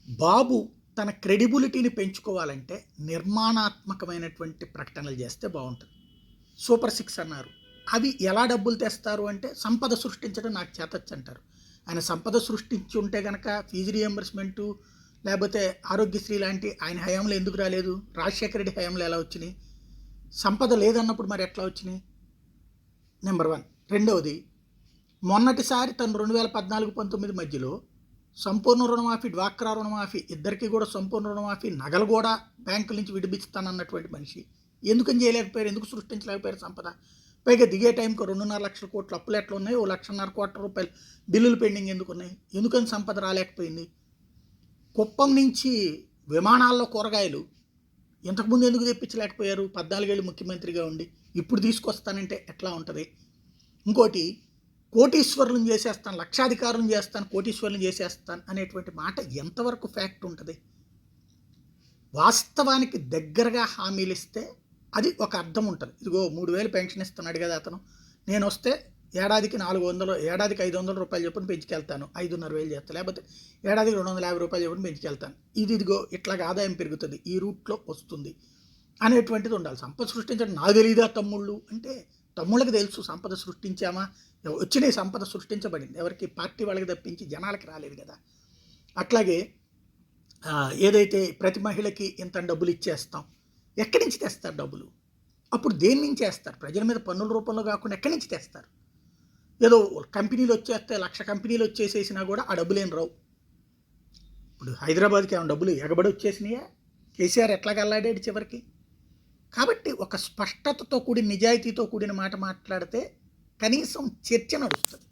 బాబు తన క్రెడిబిలిటీని పెంచుకోవాలంటే నిర్మాణాత్మకమైనటువంటి ప్రకటనలు చేస్తే బాగుంటుంది. సూపర్ సిక్స్ అన్నారు. అవి ఎలా డబ్బులు తెస్తారు అంటే సంపద సృష్టించడం నాకు చేతచ్చు అంటారు. ఆయన సంపద సృష్టించి ఉంటే కనుక ఫీజు రియంబర్స్మెంటు లేకపోతే ఆరోగ్యశ్రీ లాంటి ఆయన హయాంలో ఎందుకు రాలేదు? రాజశేఖర రెడ్డి హయాంలో ఎలా వచ్చినాయి? సంపద లేదన్నప్పుడు మరి ఎట్లా వచ్చినాయి? నెంబర్ 1. రెండవది, మొన్నటిసారి తను 2014-19 మధ్యలో సంపూర్ణ రుణమాఫీ, డ్వాక్రా రుణమాఫీ ఇద్దరికి కూడా సంపూర్ణ రుణమాఫీ, నగలు కూడా బ్యాంకుల నుంచి విడిపిస్తానన్నటువంటి మనిషి ఎందుకని చేయలేకపోయారు? ఎందుకు సృష్టించలేకపోయారు సంపద? పైగా దిగే టైంకి 2.5 లక్షల కోట్ల అప్పులు ఎట్లా ఉన్నాయి, 1.5 కోట్ల రూపాయలు బిల్లులు పెండింగ్ ఎందుకు ఉన్నాయి? ఎందుకని సంపద రాలేకపోయింది? కుప్పం నుంచి విమానాల్లో కూరగాయలు ఇంతకుముందు ఎందుకు తెప్పించలేకపోయారు? 14 ఏళ్ళు ముఖ్యమంత్రిగా ఉండి ఇప్పుడు తీసుకొస్తానంటే ఎట్లా ఉంటుంది? ఇంకోటి, కోటీశ్వరులను చేసేస్తాను, లక్షాధికారులను చేస్తాను, కోటీశ్వరులను చేసేస్తాను అనేటువంటి మాట ఎంతవరకు ఫ్యాక్ట్ ఉంటుంది? వాస్తవానికి దగ్గరగా హామీలు ఇస్తే అది ఒక అర్థం ఉంటుంది. ఇదిగో 3,000 పెన్షన్ ఇస్తున్నాడు కదా అతను, నేను వస్తే ఏడాదికి 400, ఏడాదికి 500 రూపాయలు చొప్పున పెంచుకెళ్తాను, 5,500 చేస్తాను, లేకపోతే ఏడాదికి 250 రూపాయలు చొప్పున పెంచుకెళ్తాను, ఇదిగో ఇట్లాగా ఆదాయం పెరుగుతుంది, ఈ రూట్లో వస్తుంది అనేటువంటిది ఉండాలి. సంపద సృష్టించడం నాకు తెలియదా తమ్ముళ్ళు అంటే, తమ్ముళ్ళకి తెలుసు సంపద సృష్టించామా, వచ్చిన సంపద సృష్టించబడింది ఎవరికి? పార్టీ వాళ్ళకి తప్పించి జనాలకి రాలేదు కదా. అట్లాగే ఏదైతే ప్రతి మహిళకి ఇంత డబ్బులు ఇచ్చేస్తాం, ఎక్కడి నుంచి తెస్తారు డబ్బులు? అప్పుడు దేని నుంచి వేస్తారు? ప్రజల మీద పన్నుల రూపంలో కాకుండా ఎక్కడి నుంచి తెస్తారు? ఏదో కంపెనీలు వచ్చేస్తే 1,00,000 కంపెనీలు వచ్చేసేసినా కూడా ఆ డబ్బులు ఏం రావు. ఇప్పుడు హైదరాబాద్కి ఏమైనా డబ్బులు ఎగబడి వచ్చేసినాయా? కేసీఆర్ ఎట్లాగ అల్లాడాడు చివరికి? కాబట్టి ఒక స్పష్టతతో కూడిన నిజాయితీతో కూడిన మాట మాట్లాడితే కనీసం చర్చ నడుస్తుంది.